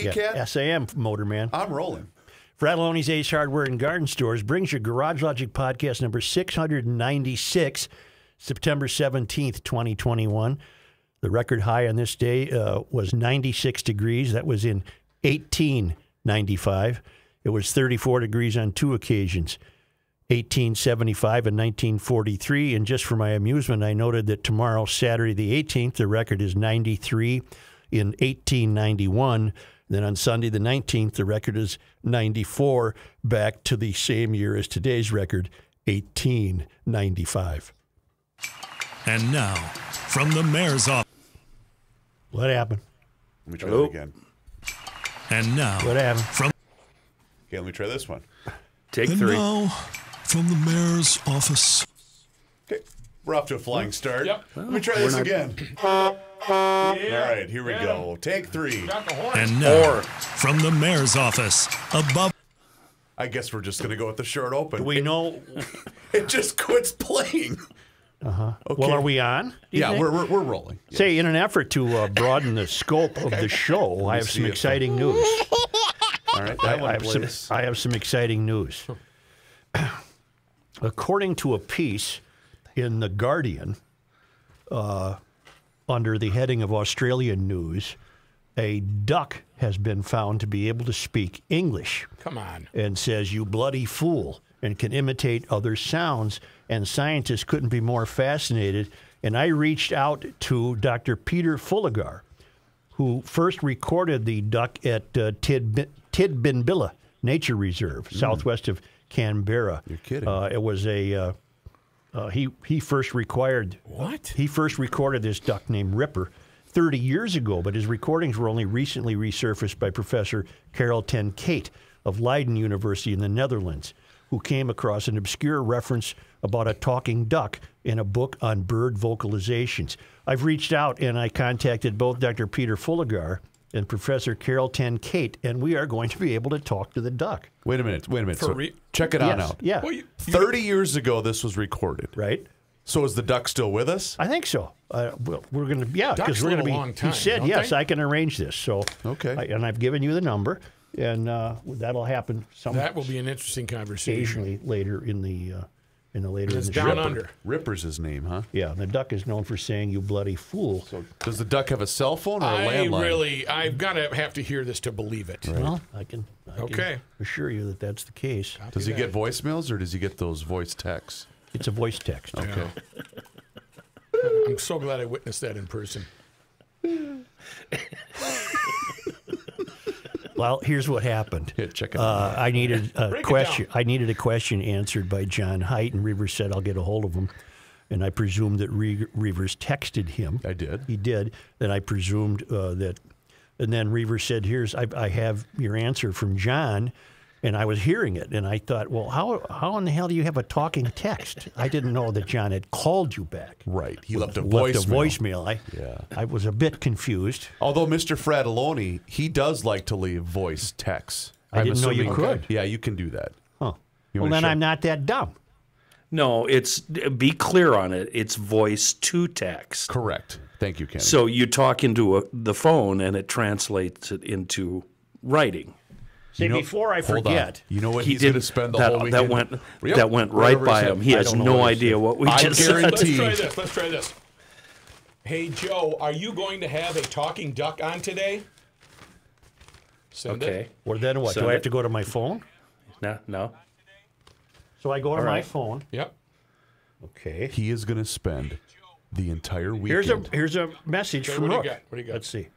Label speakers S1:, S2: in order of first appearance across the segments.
S1: Cat?
S2: Yes, I am, Motorman.
S1: I'm rolling.
S2: Fratelloni's Ace Hardware and Garden Stores brings you Garage Logic Podcast number 696, September 17th, 2021. The record high on this day was 96 degrees. That was in 1895. It was 34 degrees on two occasions, 1875 and 1943. And just for my amusement, I noted that tomorrow, Saturday the 18th, the record is 93 in 1891. Then on Sunday the 19th, the record is 94, back to the same year as today's record, 1895.
S3: And now, from the mayor's office.
S2: What happened?
S1: Let me try that again.
S3: And now,
S2: What happened?
S3: from
S1: Okay, let me try this one.
S4: Take
S3: and
S4: 3.
S3: now, from the mayor's office.
S1: Okay, we're off to a flying start.
S5: Yep.
S1: Let me try this again. All right, here we go. Take 3.
S5: Got the horn.
S3: And now,
S4: 4.
S3: from the mayor's office, above.
S1: I guess we're just going to go with the short open.
S2: Do we know?
S1: It just quits playing. Okay.
S2: Well, are we on? Do you
S1: Yeah,
S2: think?
S1: we're rolling.
S2: Say, in an effort to broaden the scope of the show, I have some
S1: see if-
S2: exciting news.
S1: All right, that one plays.
S2: I have some exciting news. According to a piece in The Guardian, under the heading of Australian news, a duck has been found to be able to speak English
S5: Come on.
S2: and says, "You bloody fool," and can imitate other sounds. And scientists couldn't be more fascinated. And I reached out to Dr. Peter Fulligar, who first recorded the duck at Tidbinbilla Nature Reserve, southwest of Canberra.
S1: You're kidding.
S2: It was a he first recorded this duck named Ripper 30 years ago, but his recordings were only recently resurfaced by Professor Carol ten Cate of Leiden University in the Netherlands, who came across an obscure reference about a talking duck in a book on bird vocalizations. I've reached out and I contacted both Dr. Peter Fulligar and Professor Carol ten Cate, and we are going to be able to talk to the duck.
S1: Wait a minute. So
S5: re-
S1: check it on out.
S2: Yeah,
S5: Well,
S1: 30 years ago, this was recorded.
S2: right?
S1: So is the duck still with us?
S2: I think so. Well, we're going to,
S5: Ducks
S2: because we're going to
S5: live
S2: be.
S5: a long time,
S2: he said,
S5: don't
S2: yes,
S5: they?
S2: I can arrange this. So
S1: Okay.
S2: and I've given you the number, and that'll happen
S5: That will be an interesting conversation.
S2: occasionally later in the
S5: It's
S2: show.
S5: down under.
S1: Ripper's his name, huh?
S2: Yeah, the duck is known for saying "you bloody fool."
S1: So does the duck have a cell phone or a landline?
S5: I've got to have to hear this to believe it.
S2: Well, I can
S5: Okay.
S2: assure you that that's the case.
S1: Does he get voicemails or does he get those voice texts?
S2: It's a voice text.
S1: Okay.
S5: I'm so glad I witnessed that in person.
S2: Well, here's what happened.
S1: Yeah, check it out.
S2: I needed a
S5: Break it
S2: question.
S5: down.
S2: I needed a question answered by John Haidt, and Reavers said I'll get a hold of him. And I presumed that Reavers texted him.
S1: I did.
S2: He did. Then I presumed that, and then Reavers said, I have your answer from John," and I was hearing it, and I thought, well, how in the hell do you have a talking text? I didn't know that John had called you back.
S1: Right. He left a
S2: Left a
S1: voicemail.
S2: voicemail. I was a bit confused.
S1: Although Mr. Fratelloni, he does like to leave voice texts.
S2: I didn't know you
S1: assuming-
S2: could.
S1: Yeah, you can do that.
S2: Huh.
S1: You
S2: Well,
S1: wanna
S2: then
S1: show-
S2: I'm not that dumb.
S4: No, be clear on it. It's voice to text.
S1: Correct. Thank you, Kenny.
S4: So you talk into the phone and it translates it into writing.
S2: See, before I
S1: Hold on.
S2: forget,
S1: You know what
S4: He
S1: he's going to
S4: didn't-
S1: spend the
S4: that,
S1: whole weekend?
S4: that went right
S1: Whatever
S4: by
S1: he
S4: him.
S1: said.
S4: He
S1: I
S4: has
S1: don't know
S4: no
S1: what he
S4: idea
S1: said.
S4: what we
S1: I
S4: just said.
S1: guarantee-
S5: Let's try this. Hey, Joe, are you going to have a talking duck on today? Send
S4: Okay.
S5: it.
S2: well, then what?
S4: So
S2: Do I have
S4: that-
S2: to go to my phone?
S4: No.
S2: So I go to my
S4: right.
S2: phone.
S5: Yep.
S2: Okay.
S1: He is going to spend the entire weekend.
S2: Here's a message
S5: Okay,
S2: from
S5: what do you
S2: Rook.
S5: got? What do you got?
S2: Let's see.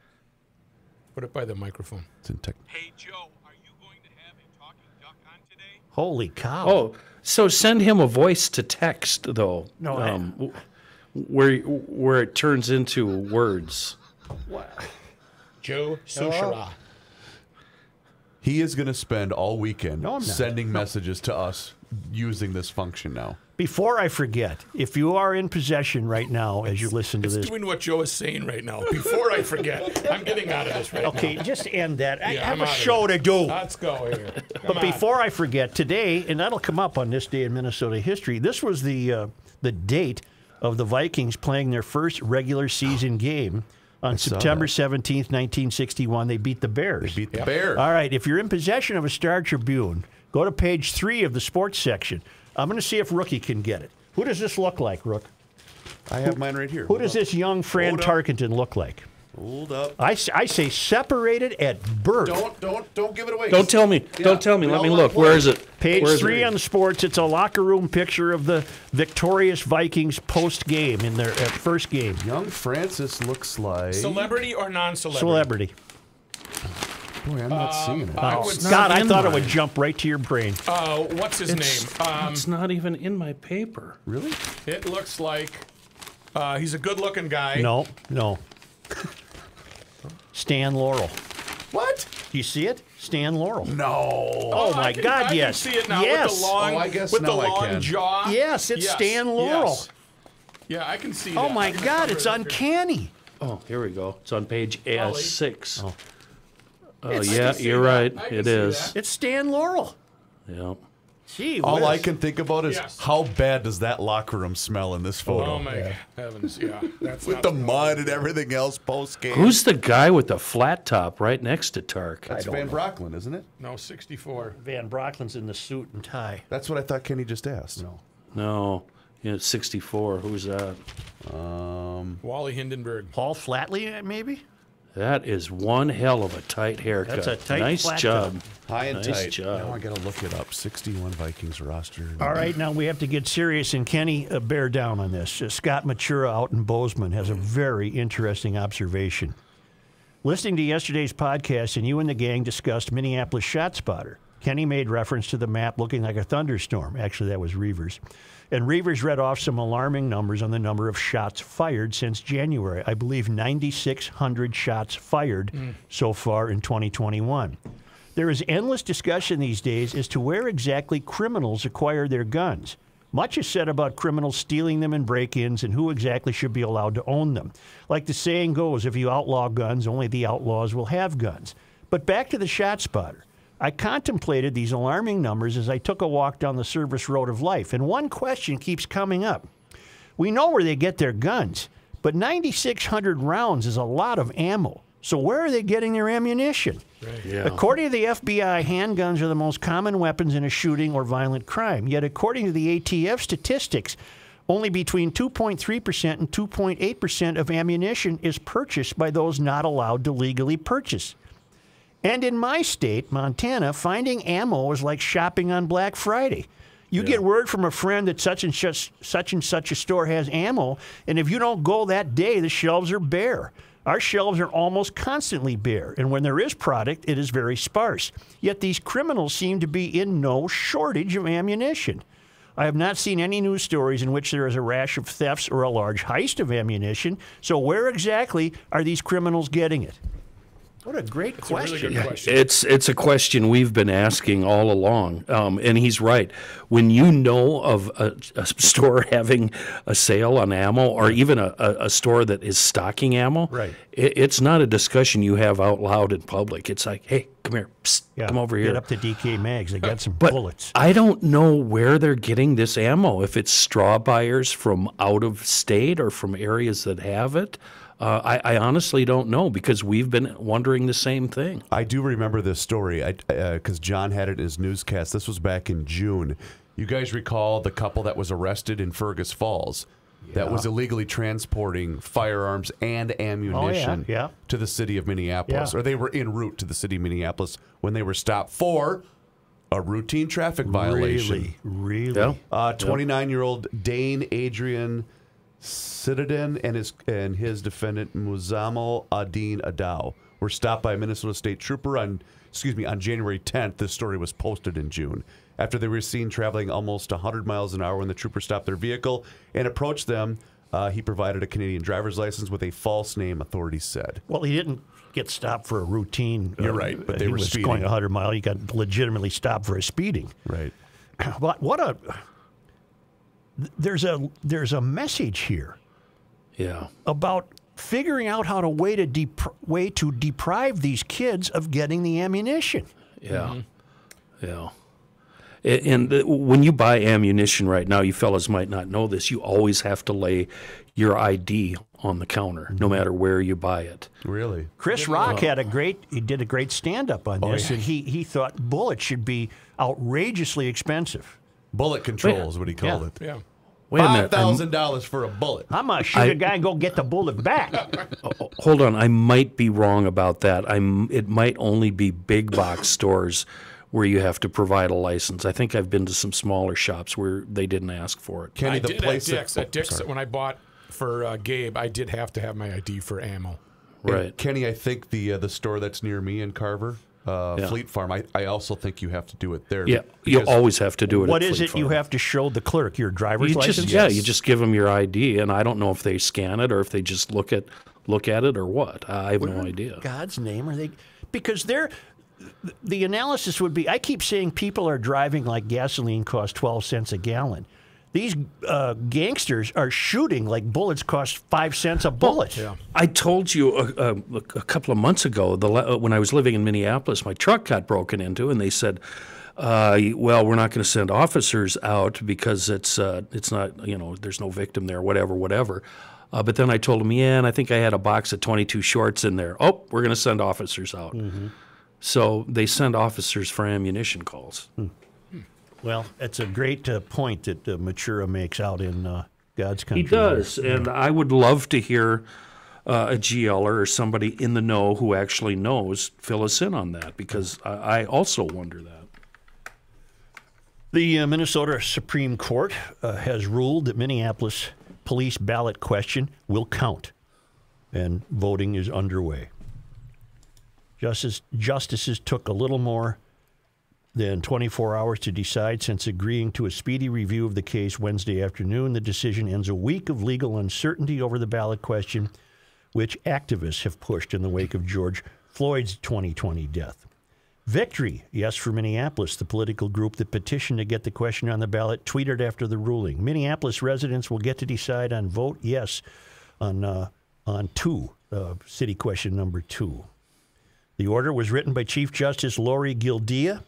S5: Put it by the microphone.
S1: It's in tech.
S6: Hey, Joe, are you going to have a talking duck on today?
S2: Holy cow!
S4: Oh, so send him a voice to text though.
S2: No,
S4: where it turns into words.
S5: Joe Sushara.
S1: He is going to spend all weekend
S2: No, I'm not.
S1: sending messages to us using this function now.
S2: Before I forget, if you are in possession right now as you listen to
S5: It's
S2: this,
S5: doing what Joe is saying right now. Before I forget, I'm getting out of this right
S2: okay,
S5: now.
S2: just end that. I
S5: Yeah,
S2: have
S5: I'm
S2: a
S5: out of
S2: show
S5: here.
S2: to do.
S5: Let's go here.
S2: But before I forget, today, and that'll come up on this day in Minnesota history, this was the date of the Vikings playing their first regular season game On September 17th, 1961, they beat the Bears.
S1: Beat the Bears.
S2: All right, if you're in possession of a Star Tribune, go to page 3 of the sports section. I'm going to see if Rookie can get it. Who does this look like, Rook?
S1: I have mine right here.
S2: Who does this young Fran Tarkenton look like?
S1: Hold up.
S2: I say separated at birth.
S1: Don't give it away.
S4: Don't tell me.
S1: Yeah.
S4: Don't tell me. Let me
S1: No,
S4: look.
S1: no,
S4: Where is it?
S2: Page
S4: Where is
S2: 3
S4: it?
S2: on the sports. It's a locker room picture of the victorious Vikings post-game in their first game.
S1: Young Francis looks like...
S5: Celebrity or non-celebrity?
S2: Celebrity.
S1: Boy, I'm not seeing it.
S5: I would
S2: God, I
S4: in
S2: thought it
S4: mine.
S2: would jump right to your brain.
S5: what's his name?
S4: It's not even in my paper.
S1: Really?
S5: It looks like he's a good-looking guy.
S2: No. Stan Laurel.
S1: What?
S2: Do you see it? Stan Laurel.
S1: No.
S2: Oh, my God,
S5: I
S2: yes.
S5: can see it now
S2: Yes.
S5: with the long,
S1: I guess
S5: with the
S1: now I
S5: long
S1: can.
S5: jaw.
S2: Yes, it's Stan Laurel.
S5: yes. Yeah, I can see
S2: Oh,
S5: that.
S2: my
S5: I can
S2: God,
S5: cover
S2: it's
S5: it up here.
S2: uncanny.
S4: Oh, here we go. It's on page 6.
S2: Oh.
S4: Oh,
S2: It's-
S4: yeah,
S5: I can see
S4: you're
S5: that.
S4: right.
S5: I can
S4: It
S5: see
S4: is.
S5: that.
S2: It's Stan Laurel.
S4: Yeah.
S2: Gee
S1: All
S2: whiz.
S1: I can think about is
S5: Yes.
S1: how bad does that locker room smell in this photo?
S5: Oh my heavens! Yeah, that's
S1: With
S5: not
S1: the mud and everything else post-game.
S4: Who's the guy with the flat top right next to Tark?
S1: That's Van Brocklin, isn't it?
S5: No 64.
S2: Van Brocklin's in the suit and tie.
S1: That's what I thought Kenny just asked.
S2: No.
S4: No. Yeah, 64. Who's that?
S5: Wally Hindenburg.
S2: Paul Flatley, maybe?
S4: That is one hell of a tight haircut.
S2: That's a tight
S4: Nice
S2: flat
S4: job.
S2: top.
S1: High and
S4: Nice
S1: tight.
S4: job.
S1: Now I got to look it up. 61 Vikings roster.
S2: All right, now we have to get serious, and Kenny, bear down on this. Scott Matura out in Bozeman has a very interesting observation. Listening to yesterday's podcast, and you and the gang discussed Minneapolis Shot Spotter. Kenny made reference to the map looking like a thunderstorm. Actually, that was Reavers. And Reavers read off some alarming numbers on the number of shots fired since January. I believe 9,600 shots fired so far in 2021. There is endless discussion these days as to where exactly criminals acquire their guns. Much is said about criminals stealing them in break-ins and who exactly should be allowed to own them. Like the saying goes, if you outlaw guns, only the outlaws will have guns. But back to the Shot Spotter. I contemplated these alarming numbers as I took a walk down the service road of life, and one question keeps coming up. We know where they get their guns, but 9,600 rounds is a lot of ammo. So where are they getting their ammunition?
S4: Yeah.
S2: According to the FBI, handguns are the most common weapons in a shooting or violent crime. Yet according to the ATF statistics, only between 2.3% and 2.8% of ammunition is purchased by those not allowed to legally purchase. And in my state, Montana, finding ammo is like shopping on Black Friday. You get word from a friend that such and such a store has ammo, and if you don't go that day, the shelves are bare. Our shelves are almost constantly bare, and when there is product, it is very sparse. Yet these criminals seem to be in no shortage of ammunition. I have not seen any news stories in which there is a rash of thefts or a large heist of ammunition, so where exactly are these criminals getting it? What a great question.
S5: Really good question.
S4: It's a question we've been asking all along, and he's right. When you know of a store having a sale on ammo, or even a store that is stocking ammo,
S2: Right.
S4: It's not a discussion you have out loud in public. It's like, hey, come here, psst, come over here.
S2: Get up to DK Mags. They got some
S4: But
S2: bullets.
S4: I don't know where they're getting this ammo. If it's straw buyers from out of state or from areas that have it. I honestly don't know, because we've been wondering the same thing.
S1: I do remember this story because John had it in his newscast. This was back in June. You guys recall the couple that was arrested in Fergus Falls that was illegally transporting firearms and ammunition
S2: yeah.
S1: to the city of Minneapolis,
S2: Yeah.
S1: or they were en route to the city of Minneapolis when they were stopped for a routine traffic violation.
S2: Really?
S4: Yeah.
S1: 29-year-old Dane Adrian Citadin and his defendant Muzamo Adin Adao were stopped by a Minnesota State Trooper on January 10th. This story was posted in June. After they were seen traveling almost 100 miles an hour when the trooper stopped their vehicle and approached them, he provided a Canadian driver's license with a false name, authorities said.
S2: Well, he didn't get stopped for a routine.
S1: You're right, but they
S2: he
S1: were
S2: was
S1: speeding.
S2: going 100 miles. He got legitimately stopped for a speeding.
S1: Right.
S2: But there's a message here
S4: Yeah.
S2: about figuring out how to way to deprive these kids of getting the ammunition.
S4: Yeah. Yeah. And when you buy ammunition right now, you fellas might not know this, you always have to lay your ID on the counter, no matter where you buy it.
S1: Really?
S2: Chris Rock did a great stand-up on this, and he thought bullets should be outrageously expensive.
S1: Bullet control is what he called it.
S5: Yeah.
S4: Wait a minute.
S1: $5,000 for a bullet.
S2: I'm going to shoot a guy and go get the bullet back.
S4: Hold on, I might be wrong about that. It might only be big box stores where you have to provide a license. I think I've been to some smaller shops where they didn't ask for it.
S5: I did at Dick's. At Dick's, when I bought for Gabe, I did have to have my ID for ammo.
S4: Right.
S1: And Kenny, I think the store that's near me in Carver, Fleet Farm, I also think you have to do it there.
S4: Yeah, you always have to do it
S2: What
S4: at
S2: is
S4: Fleet
S2: it you
S4: Farm.
S2: have to show the clerk? Your driver's license?
S4: You just give them your ID, and I don't know if they scan it or if they just look at it or what. I have no idea.
S2: God's name are they? Because the analysis would be, I keep saying people are driving like gasoline costs 12 cents a gallon. These gangsters are shooting like bullets cost 5 cents a bullet.
S5: Yeah.
S4: I told you a couple of months ago, when I was living in Minneapolis, my truck got broken into, and they said, well, we're not going to send officers out because it's not, there's no victim there, whatever. But then I told them, and I think I had a box of 22 shorts in there. Oh, we're going to send officers out. Mm-hmm. So they send officers for ammunition calls.
S2: Well, it's a great point that Matura makes out in God's country.
S4: He does, and I would love to hear a GLer or somebody in the know who actually knows fill us in on that, because I also wonder that.
S2: The Minnesota Supreme Court has ruled that Minneapolis police ballot question will count, and voting is underway. Justices took a little more than 24 hours to decide. Since agreeing to a speedy review of the case Wednesday afternoon, the decision ends a week of legal uncertainty over the ballot question, which activists have pushed in the wake of George Floyd's 2020 death. Victory, yes, for Minneapolis, the political group that petitioned to get the question on the ballot, tweeted after the ruling. Minneapolis residents will get to decide on vote yes on city question number 2. The order was written by Chief Justice Lori Gildea,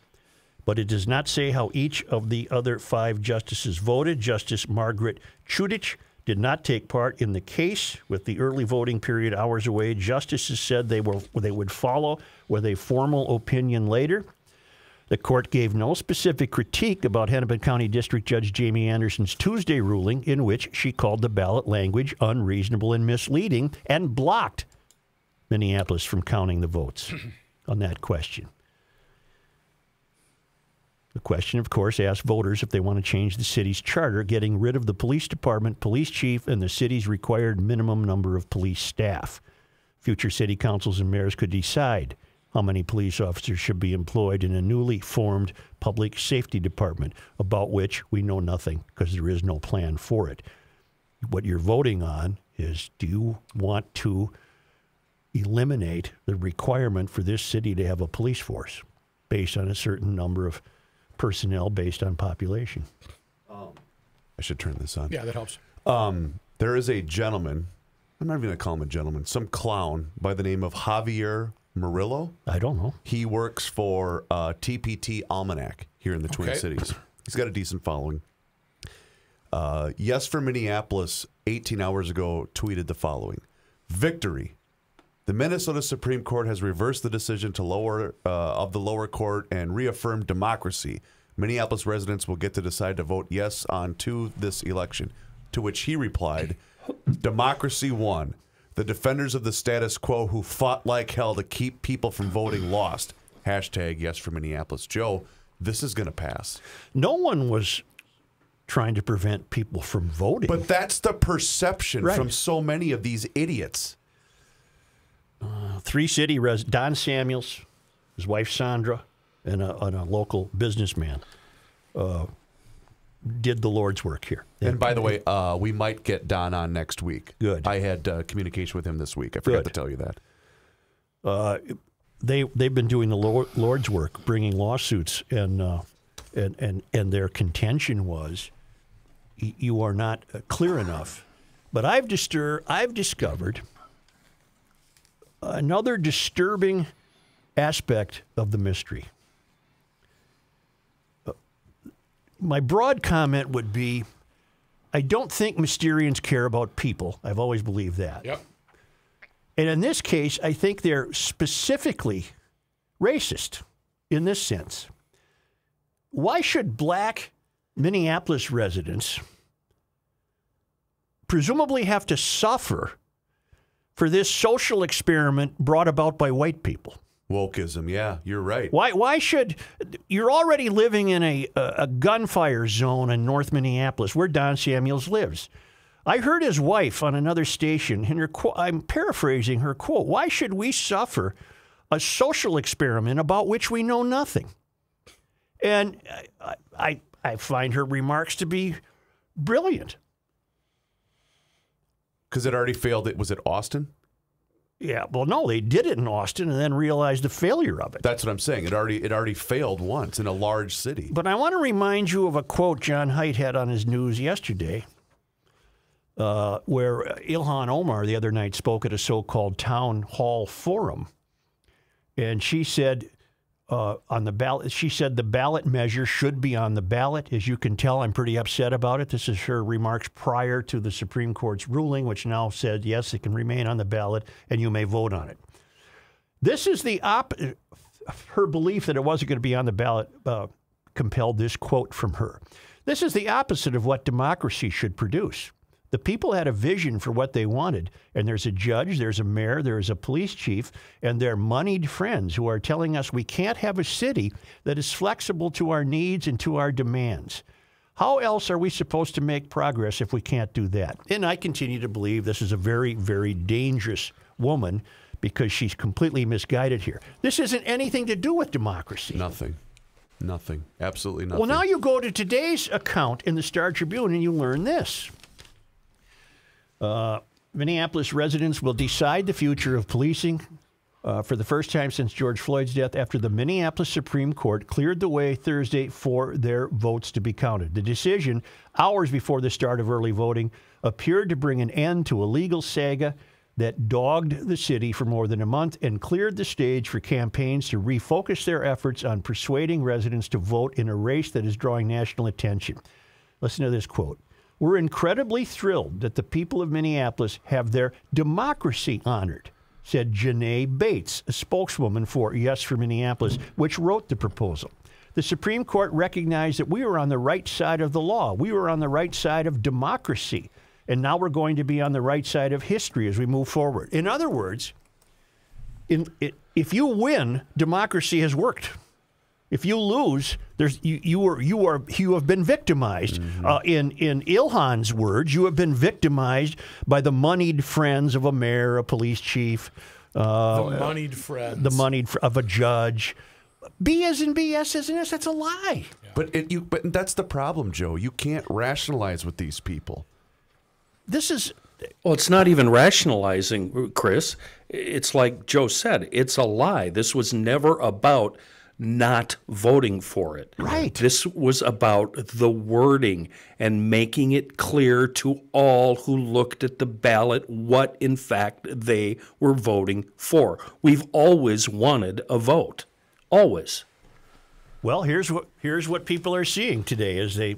S2: but it does not say how each of the other 5 justices voted. Justice Margaret Chudich did not take part in the case. With the early voting period hours away, justices said they would follow with a formal opinion later. The court gave no specific critique about Hennepin County District Judge Jamie Anderson's Tuesday ruling, in which she called the ballot language unreasonable and misleading and blocked Minneapolis from counting the votes on that question. The question, of course, asked voters if they want to change the city's charter, getting rid of the police department, police chief, and the city's required minimum number of police staff. Future city councils and mayors could decide how many police officers should be employed in a newly formed public safety department, about which we know nothing because there is no plan for it. What you're voting on is, do you want to eliminate the requirement for this city to have a police force based on a certain number of personnel based on population?
S1: I should turn this on.
S5: Yeah, that helps.
S1: There is a gentleman, I'm not even going to call him a gentleman, some clown by the name of Javier Murillo.
S2: I don't know.
S1: He works for TPT Almanac here in the Twin Cities. He's got a decent following. Yes for Minneapolis, 18 hours ago, tweeted the following. Victory. The Minnesota Supreme Court has reversed the decision of the lower court and reaffirmed democracy. Minneapolis residents will get to decide to vote yes on to this election. To which he replied, democracy won. The defenders of the status quo who fought like hell to keep people from voting lost. Hashtag yes for Minneapolis. Joe, this is going to pass.
S2: No one was trying to prevent people from voting.
S1: But that's the perception from so many of these idiots.
S2: 3 city residents, Don Samuels, his wife Sandra, and a local businessman did the Lord's work here.
S1: And by the way, we might get Don on next week.
S2: Good.
S1: I had communication with him this week. I forgot to tell you that.
S2: They've been doing the Lord's work, bringing lawsuits, and their contention was, you are not clear enough. But I've discovered another disturbing aspect of the mystery. my broad comment would be, I don't think Mysterians care about people. I've always believed that.
S5: Yep.
S2: And in this case, I think they're specifically racist in this sense. Why should black Minneapolis residents presumably have to suffer for this social experiment brought about by white people?
S1: Wokeism, yeah, you're right.
S2: Why should, you're already living in a gunfire zone in North Minneapolis where Don Samuels lives. I heard his wife on another station, and I'm paraphrasing her quote, why should we suffer a social experiment about which we know nothing? And I find her remarks to be brilliant.
S1: Because it already failed. Was it Austin?
S2: Yeah, well, no, they did it in Austin and then realized the failure of it.
S1: That's what I'm saying. It already failed once in a large city.
S2: But I want to remind you of a quote John Haidt had on his news yesterday, where Ilhan Omar the other night spoke at a so-called town hall forum, and she said on the ballot, she said the ballot measure should be on the ballot. As you can tell, I'm pretty upset about it. This is her remarks prior to the Supreme Court's ruling, which now said, yes, it can remain on the ballot and you may vote on it. This is her belief that it wasn't going to be on the ballot compelled this quote from her. This is the opposite of what democracy should produce. The people had a vision for what they wanted, and there's a judge, there's a mayor, there's a police chief, and they're moneyed friends who are telling us we can't have a city that is flexible to our needs and to our demands. How else are we supposed to make progress if we can't do that? And I continue to believe this is a very, very dangerous woman because she's completely misguided here. This isn't anything to do with democracy.
S1: Nothing. Absolutely nothing.
S2: Well, now you go to today's account in the Star Tribune and you learn this. Minneapolis residents will decide the future of policing for the first time since George Floyd's death after the Minneapolis Supreme Court cleared the way Thursday for their votes to be counted. The decision, hours before the start of early voting, appeared to bring an end to a legal saga that dogged the city for more than a month and cleared the stage for campaigns to refocus their efforts on persuading residents to vote in a race that is drawing national attention. Listen to this quote. We're incredibly thrilled that the people of Minneapolis have their democracy honored, said Janae Bates, a spokeswoman for Yes for Minneapolis, which wrote the proposal. The Supreme Court recognized that we were on the right side of the law. We were on the right side of democracy. And now we're going to be on the right side of history as we move forward. In other words, if you win, democracy has worked. If you lose, you have been victimized. In Ilhan's words, you have been victimized by the moneyed friends of a mayor, a police chief,
S5: the moneyed friends,
S2: of a judge. B as in B, S as in S. That's a lie.
S1: Yeah. But that's the problem, Joe. You can't rationalize with these people.
S4: Well, it's not even rationalizing, Chris. It's like Joe said. It's a lie. This was never about not voting for it.
S2: Right.
S4: This was about the wording and making it clear to all who looked at the ballot what, in fact, they were voting for. We've always wanted a vote. Always.
S2: Well, here's what people are seeing today as they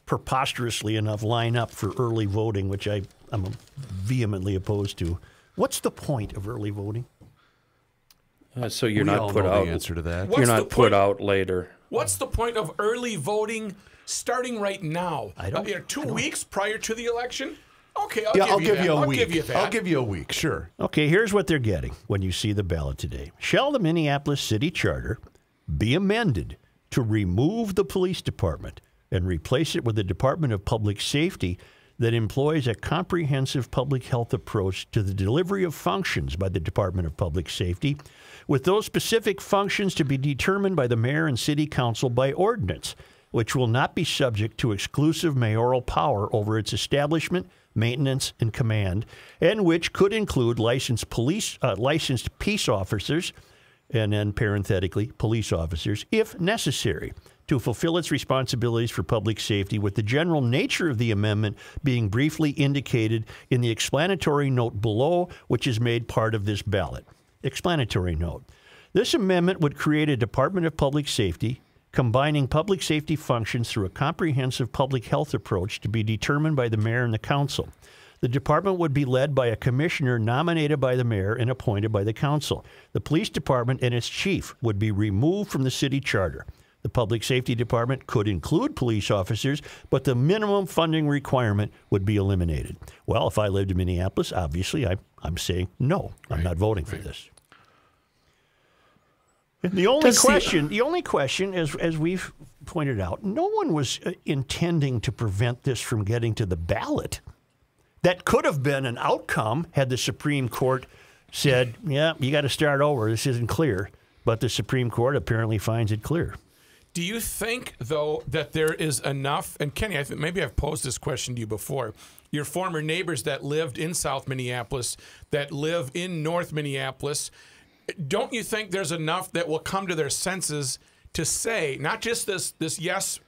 S2: preposterously enough line up for early voting, which I'm vehemently opposed to. What's the point of early voting?
S4: So you're not put out.
S1: The answer to that.
S4: You're not put out later.
S5: What's the point of early voting starting right now?
S2: I don't.
S5: 2 weeks prior to the election? Okay,
S1: I'll give you a week.
S5: I'll give you that.
S1: I'll give you a week, sure.
S2: Okay, here's what they're getting when you see the ballot today. Shall the Minneapolis City Charter be amended to remove the police department and replace it with a Department of Public Safety that employs a comprehensive public health approach to the delivery of functions by the Department of Public Safety, with those specific functions to be determined by the mayor and city council by ordinance, which will not be subject to exclusive mayoral power over its establishment, maintenance, and command, and which could include licensed peace officers, and then parenthetically, police officers, if necessary, to fulfill its responsibilities for public safety, with the general nature of the amendment being briefly indicated in the explanatory note below, which is made part of this ballot. Explanatory note. This amendment would create a Department of Public Safety combining public safety functions through a comprehensive public health approach to be determined by the mayor and the council. The department would be led by a commissioner nominated by the mayor and appointed by the council. The police department and its chief would be removed from the city charter. The public safety department could include police officers, but the minimum funding requirement would be eliminated. Well, if I lived in Minneapolis, obviously I'm saying no. I'm not voting for this. And the only question, as we've pointed out, no one was intending to prevent this from getting to the ballot. That could have been an outcome had the Supreme Court said, yeah, you got to start over. This isn't clear. But the Supreme Court apparently finds it clear.
S5: Do you think, though, that there is enough, and Kenny, I think maybe I've posed this question to you before, your former neighbors that lived in South Minneapolis, that live in North Minneapolis, don't you think there's enough that will come to their senses to say, not just this yes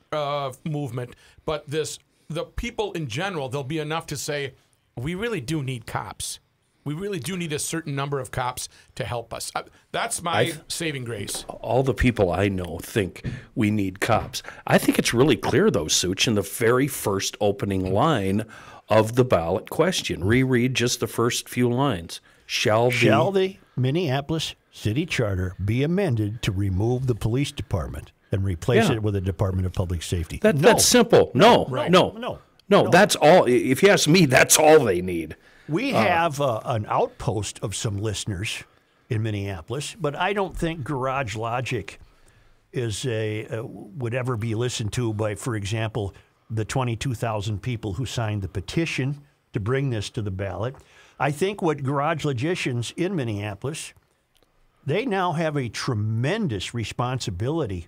S5: movement, but the people in general, there'll be enough to say, we really do need cops. We really do need a certain number of cops to help us. That's my saving grace.
S4: All the people I know think we need cops. I think it's really clear, though, Such, in the very first opening line of the ballot question. Reread just the first few lines. Shall the Minneapolis City Charter be amended to remove the police department and replace it with a Department of Public Safety? That's simple. No. That's all. If you ask me, that's all they need.
S2: We have an outpost of some listeners in Minneapolis, but I don't think Garage Logic is would ever be listened to by, for example, the 22,000 people who signed the petition to bring this to the ballot. I think what Garage Logicians in Minneapolis, they now have a tremendous responsibility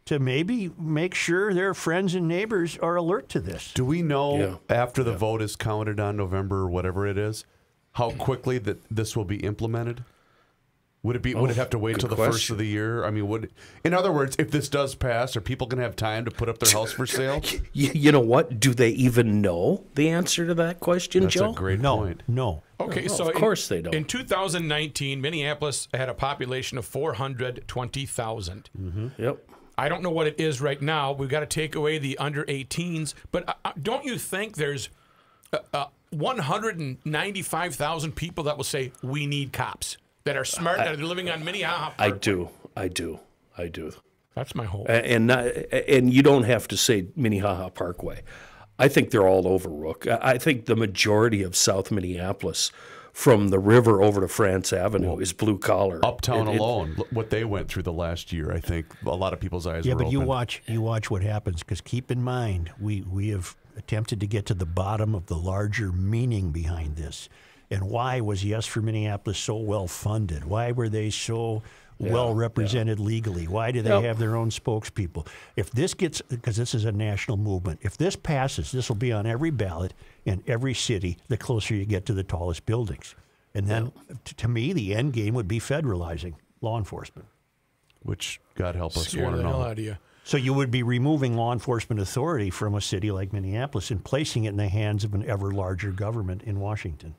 S2: to maybe make sure their friends and neighbors are alert to this.
S1: Do we know after the vote is counted on November or whatever it is, how quickly that this will be implemented? Would it have to wait till the first of the year? I mean, in other words, if this does pass, are people going to have time to put up their house for sale?
S4: You know what? Do they even know the answer to that question, Joe?
S1: That's a great point.
S2: No.
S5: Okay, so
S4: of course they don't.
S5: In 2019, Minneapolis had a population of 420,000.
S4: Mm-hmm. Yep.
S5: I don't know what it is right now. We've got to take away the under 18s. But don't you think there's 195,000 people that will say, we need cops, that are smart, that are living on Minnehaha Parkway?
S4: I do.
S5: That's my hope.
S4: And you don't have to say Minnehaha Parkway. I think they're all over, Rook. I think the majority of South Minneapolis, from the river over to France Avenue, is blue collar.
S1: Uptown alone, what they went through the last year, I think a lot of people's eyes were open.
S2: Yeah, but you watch what happens, because keep in mind, we have attempted to get to the bottom of the larger meaning behind this. And why was Yes for Minneapolis so well funded? Why were they so well represented legally? Why do they have their own spokespeople? If this gets, because this is a national movement, if this passes, this will be on every ballot in every city the closer you get to the tallest buildings. And then, to me, the end game would be federalizing law enforcement.
S1: Which, God help us,
S5: Scare
S1: one
S5: the
S1: and
S5: hell
S1: all.
S5: out of you.
S2: So you would be removing law enforcement authority from a city like Minneapolis and placing it in the hands of an ever larger government in Washington.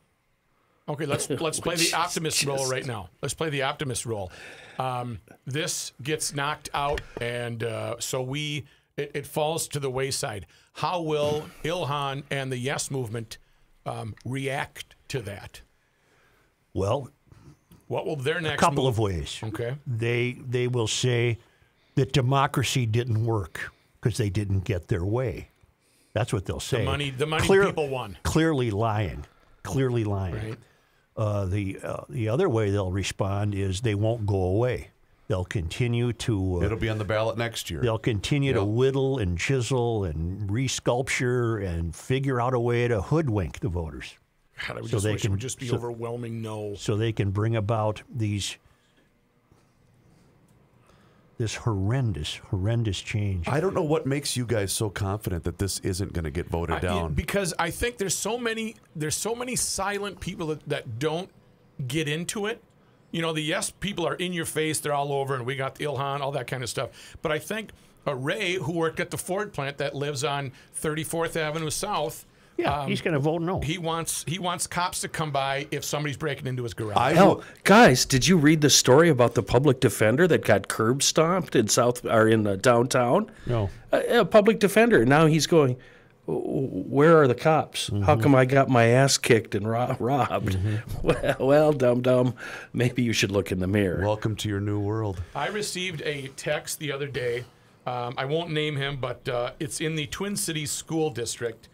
S5: Okay, let's play the optimist role right now. Let's play the optimist role. This gets knocked out, and so it falls to the wayside. How will Ilhan and the Yes movement react to that?
S2: Well,
S5: what will their next?
S2: A couple
S5: move?
S2: of ways.
S5: Okay,
S2: they will say that democracy didn't work because they didn't get their way. That's what they'll say.
S5: The money people won.
S2: Clearly lying. Right. The other way they'll respond is they won't go away. They'll continue to...
S1: It'll be on the ballot next year.
S2: They'll continue to whittle and chisel and resculpture and figure out a way to hoodwink the voters.
S5: God, I would wish it would just be overwhelming no.
S2: So they can bring about this horrendous change.
S1: I don't know what makes you guys so confident that this isn't going to get voted down.
S5: Because I think there's so many silent people that don't get into it. You know, the Yes people are in your face, they're all over, and we got the Ilhan, all that kind of stuff. But I think Ray, who worked at the Ford plant that lives on 34th Avenue South,
S2: Yeah, he's going to vote no.
S5: He wants cops to come by if somebody's breaking into his garage.
S4: Hell, guys, did you read the story about the public defender that got curb stomped in downtown?
S2: No.
S4: A public defender. Now he's going, where are the cops? How come I got my ass kicked and robbed? Well, dum-dum, maybe you should look in the mirror.
S1: Welcome to your new world.
S5: I received a text the other day. I won't name him, but it's in the Twin Cities School District.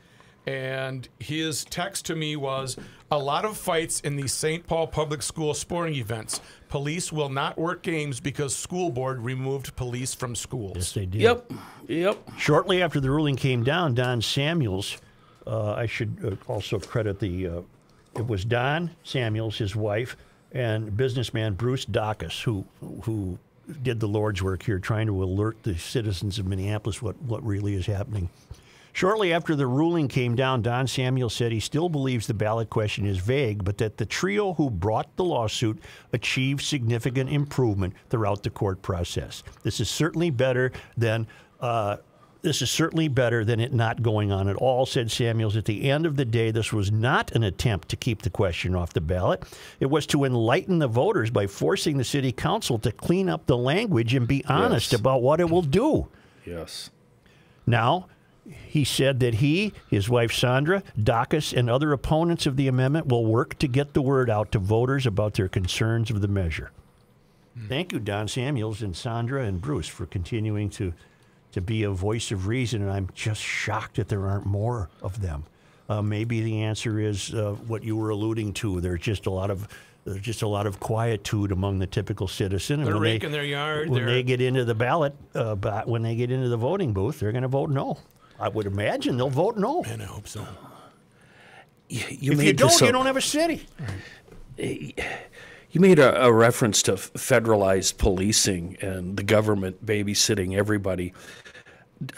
S5: And his text to me was, a lot of fights in the St. Paul Public School sporting events. Police will not work games because school board removed police from schools.
S2: Yes, they did.
S4: Yep.
S2: Shortly after the ruling came down, Don Samuels, I should also credit it was Don Samuels, his wife, and businessman Bruce Dacus, who did the Lord's work here, trying to alert the citizens of Minneapolis what really is happening. Shortly after the ruling came down, Don Samuels said he still believes the ballot question is vague, but that the trio who brought the lawsuit achieved significant improvement throughout the court process. This is certainly better than it not going on at all, said Samuels. At the end of the day, this was not an attempt to keep the question off the ballot. It was to enlighten the voters by forcing the city council to clean up the language and be honest about what it will do.
S4: Yes.
S2: Now, he said that he, his wife Sandra, Dacus, and other opponents of the amendment will work to get the word out to voters about their concerns of the measure. Thank you, Don Samuels and Sandra and Bruce, for continuing to be a voice of reason, and I'm just shocked that there aren't more of them. Maybe the answer is what you were alluding to. There's just a lot of quietude among the typical citizen. And
S5: they're raking their yard.
S2: When they get into the ballot, when they get into the voting booth, they're going to vote no. I would imagine they'll vote no.
S5: And I hope so.
S2: If you don't, you don't have a city.
S4: You made a reference to federalized policing and the government babysitting everybody.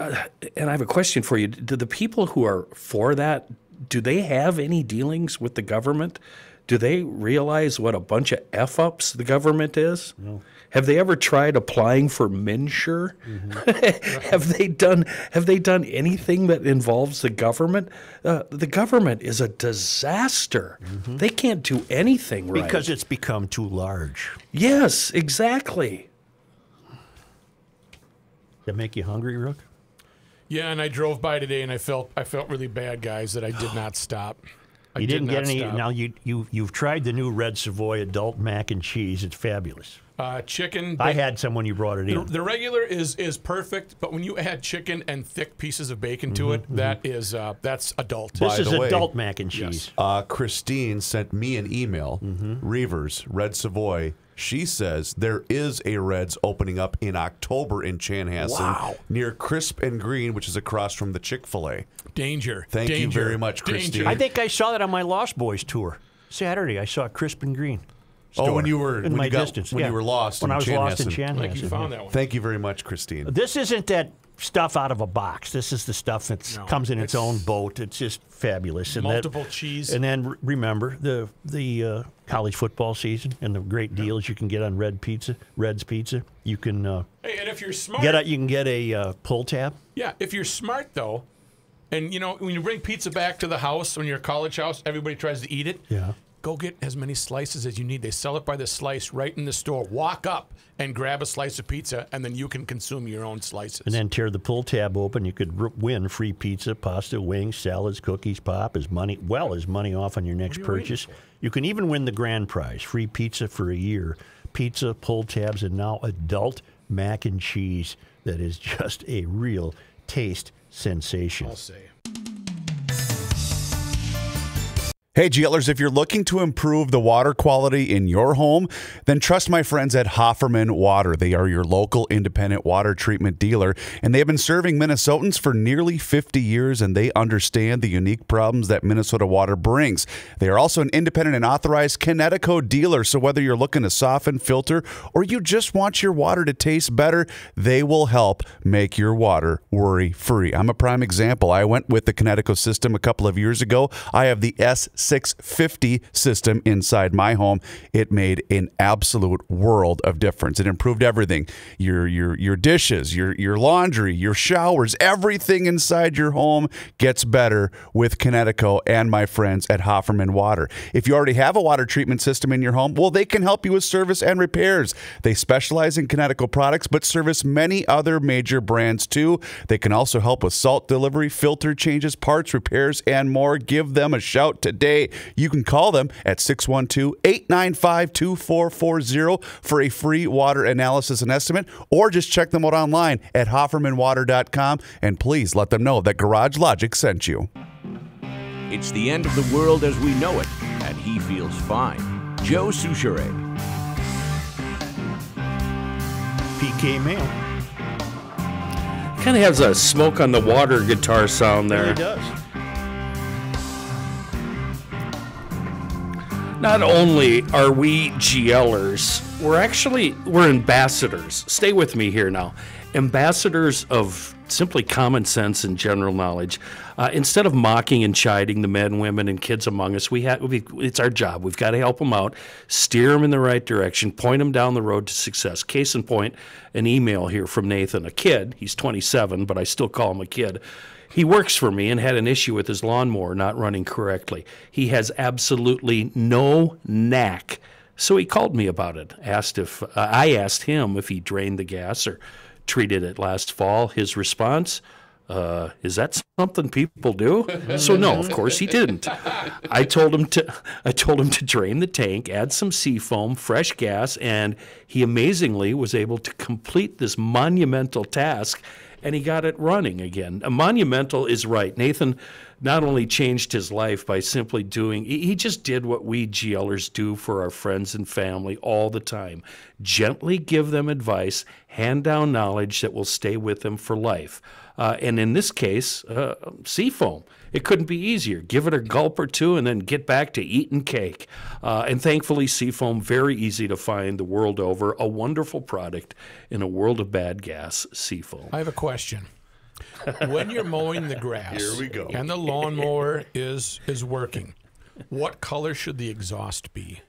S4: And I have a question for you. Do the people who are for that, do they have any dealings with the government? Do they realize what a bunch of F-ups the government is? No. Have they ever tried applying for MNsure? Have they done anything that involves the government? The government is a disaster. They can't do anything right.
S2: Because it's become too large.
S4: Yes, exactly.
S2: Does that make you hungry, Rook?
S5: Yeah, and I drove by today and I felt really bad, guys, that I did not stop.
S2: You didn't get any. Now you've tried the new Red Savoy adult mac and cheese. It's fabulous.
S5: Chicken.
S2: I had some when you brought it in.
S5: The regular is perfect, but when you add chicken and thick pieces of bacon to it, that's adult.
S2: This is adult mac and cheese.
S1: Christine sent me an email. Reavers, Red Savoy. She says there is a Reds opening up in October in Chanhassen near Crisp and Green, which is across from the Chick-fil-A.
S5: Danger.
S1: Thank you very much, Christine.
S2: I think I saw that on my Lost Boys tour. Saturday, I saw Crisp and Green.
S1: When you were
S2: in my distance.
S1: When you were lost
S2: when
S1: in
S2: I was
S1: Chanhassen.
S2: lost in Chanhassen.
S5: Like you found that one.
S1: Thank you very much, Christine.
S2: This isn't that stuff out of a box. This is the stuff that comes in its own boat. It's just fabulous. And
S5: multiple cheese.
S2: And then remember the college football season and the great deals you can get on Red's Pizza. You can
S5: hey, and if you're smart,
S2: you can get a pull tab.
S5: Yeah, if you're smart though, and when you bring pizza back to the house, when you're a college house, everybody tries to eat it.
S2: Yeah.
S5: Go get as many slices as you need. They sell it by the slice right in the store. Walk up and grab a slice of pizza, and then you can consume your own slices.
S2: And then tear the pull tab open. You could win free pizza, pasta, wings, salads, cookies, pop, as money off on your next purchase. You can even win the grand prize, free pizza for a year, pizza, pull tabs, and now adult mac and cheese that is just a real taste sensation.
S5: I'll say.
S1: Hey, GLers, if you're looking to improve the water quality in your home, then trust my friends at Hofferman Water. They are your local independent water treatment dealer, and they've been serving Minnesotans for nearly 50 years, and they understand the unique problems that Minnesota water brings. They are also an independent and authorized Connecticut dealer, so whether you're looking to soften, filter, or you just want your water to taste better, they will help make your water worry-free. I'm a prime example. I went with the Connecticut system a couple of years ago. I have the 8650 system inside my home. It made an absolute world of difference. It improved everything. Your dishes, your laundry, your showers, everything inside your home gets better with Kinetico and my friends at Hofferman Water. If you already have a water treatment system in your home, well, they can help you with service and repairs. They specialize in Kinetico products, but service many other major brands too. They can also help with salt delivery, filter changes, parts, repairs, and more. Give them a shout today. You can call them at 612-895-2440 for a free water analysis and estimate, or just check them out online at HoffermanWater.com, and please let them know that Garage Logic sent you.
S7: It's the end of the world as we know it, and he feels fine. Joe Souchere.
S2: PK Mail.
S4: Kind of has a Smoke on the Water guitar sound there.
S2: It does.
S4: Not only are we GLers, we're ambassadors. Stay with me here now. Ambassadors of simply common sense and general knowledge. Instead of mocking and chiding the men, women, and kids among us, it's our job. We've got to help them out, steer them in the right direction, point them down the road to success. Case in point, an email here from Nathan, a kid. He's 27, but I still call him a kid. He works for me and had an issue with his lawnmower not running correctly. He has absolutely no knack. So he called me about it. I asked him if he drained the gas or treated it last fall. His response, is that something people do? So no, of course he didn't. I told him to drain the tank, add some seafoam, fresh gas, and he amazingly was able to complete this monumental task, and he got it running again. A monumental is right. Nathan not only changed his life by simply he just did what we GLers do for our friends and family all the time. Gently give them advice, hand down knowledge that will stay with them for life. And in this case, seafoam. It couldn't be easier. Give it a gulp or two and then get back to eating cake. And thankfully, seafoam, very easy to find the world over. A wonderful product in a world of bad gas, seafoam.
S5: I have a question. When you're mowing the grass
S1: Here we go.
S5: and the lawnmower is working, what color should the exhaust be?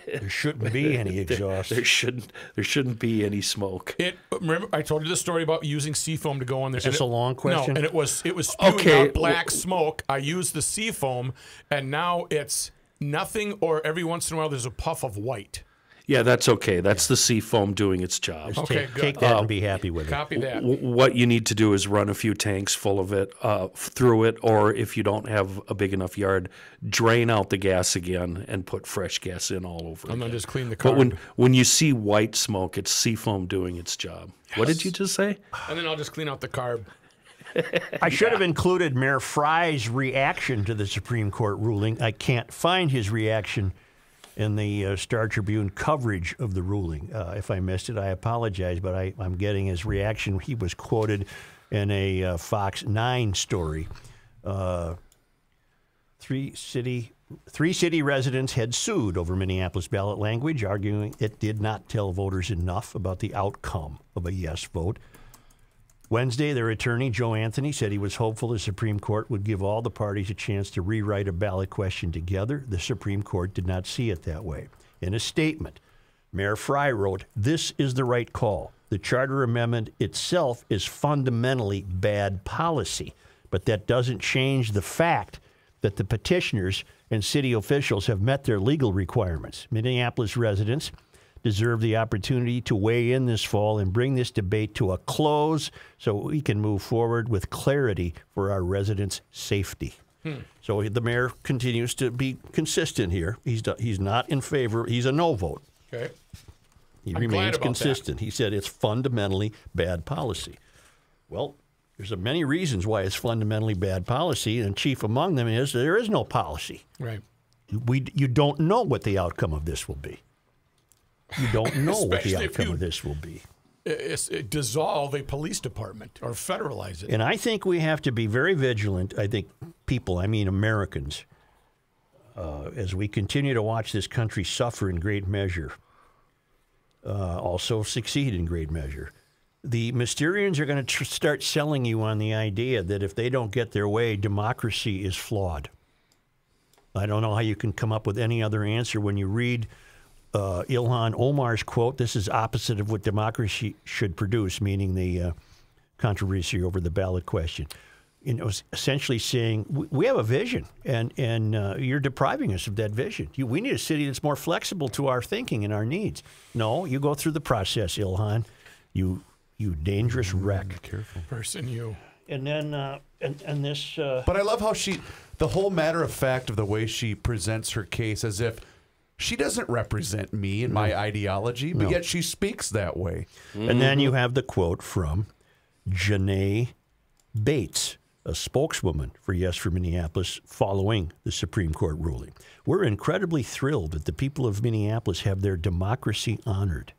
S2: There shouldn't be any exhaust.
S4: There shouldn't be any smoke.
S5: Remember, I told you the story about using seafoam to go on there.
S2: Is this a long question?
S5: No, and it was spewing out black smoke. I used the seafoam, and now it's nothing, or every once in a while there's a puff of white.
S4: Yeah, that's okay. That's the seafoam doing its job.
S2: Just
S5: Okay, good.
S2: take that and be happy with it.
S5: Copy that.
S4: What you need to do is run a few tanks full of it through it, or if you don't have a big enough yard, drain out the gas again and put fresh gas in all over
S5: And
S4: again.
S5: then just clean the car.
S4: But when you see white smoke, it's seafoam doing its job. Yes. What did you just say?
S5: And then I'll just clean out the carb.
S2: I should have included Mayor Fry's reaction to the Supreme Court ruling. I can't find his reaction in the Star Tribune coverage of the ruling. If I missed it, I apologize, but I'm getting his reaction. He was quoted in a Fox 9 story. Three city residents had sued over Minneapolis ballot language, arguing it did not tell voters enough about the outcome of a yes vote. Wednesday, their attorney, Joe Anthony, said he was hopeful the Supreme Court would give all the parties a chance to rewrite a ballot question together. The Supreme Court did not see it that way. In a statement, Mayor Fry wrote, "This is the right call. The charter amendment itself is fundamentally bad policy, but that doesn't change the fact that the petitioners and city officials have met their legal requirements. Minneapolis residents deserve the opportunity to weigh in this fall and bring this debate to a close so we can move forward with clarity for our residents' safety." So the mayor continues to be consistent here. He's not in favor. He's a no vote.
S5: Okay.
S2: He
S5: I'm glad
S2: remains
S5: about
S2: consistent. He said it's fundamentally bad policy. Well, there's many reasons why it's fundamentally bad policy, and chief among them is there is no policy.
S5: Right.
S2: You don't know what the outcome of this will be. You don't know what the
S5: Especially if
S2: outcome
S5: you-
S2: of this will be.
S5: Dissolve a police department or federalize it.
S2: And I think we have to be very vigilant. I think Americans, as we continue to watch this country suffer in great measure, also succeed in great measure. The Mysterians are going to start selling you on the idea that if they don't get their way, democracy is flawed. I don't know how you can come up with any other answer when you read Ilhan Omar's quote. This is opposite of what democracy should produce, meaning the controversy over the ballot question. Essentially saying we have a vision, and you're depriving us of that vision. We need a city that's more flexible to our thinking and our needs. No, you go through the process, Ilhan. You dangerous wreck.
S1: Careful
S5: person, you.
S2: And then and this.
S1: But I love how the whole matter of fact of the way she presents her case, as if she doesn't represent me and my ideology, but yet she speaks that way.
S2: And then you have the quote from Janae Bates, a spokeswoman for Yes for Minneapolis, following the Supreme Court ruling. We're incredibly thrilled that the people of Minneapolis have their democracy honored.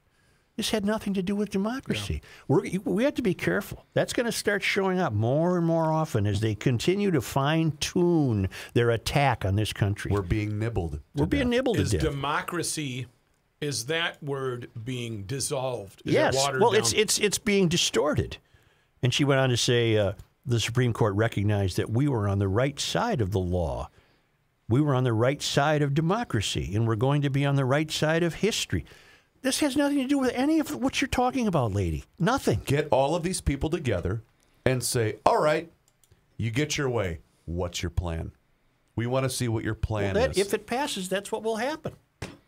S2: This had nothing to do with democracy. Yeah. We have to be careful. That's going to start showing up more and more often as they continue to fine-tune their attack on this country.
S1: We're being nibbled.
S2: We're being nibbled to death.
S5: Is democracy, is that word being dissolved? Is
S2: yes.
S5: it watered
S2: Well,
S5: down?
S2: it's being distorted. And she went on to say the Supreme Court recognized that we were on the right side of the law. We were on the right side of democracy, and we're going to be on the right side of history. This has nothing to do with any of what you're talking about, lady. Nothing.
S1: Get all of these people together and say, all right, you get your way. What's your plan? We want to see what your plan is.
S2: If it passes, that's what will happen.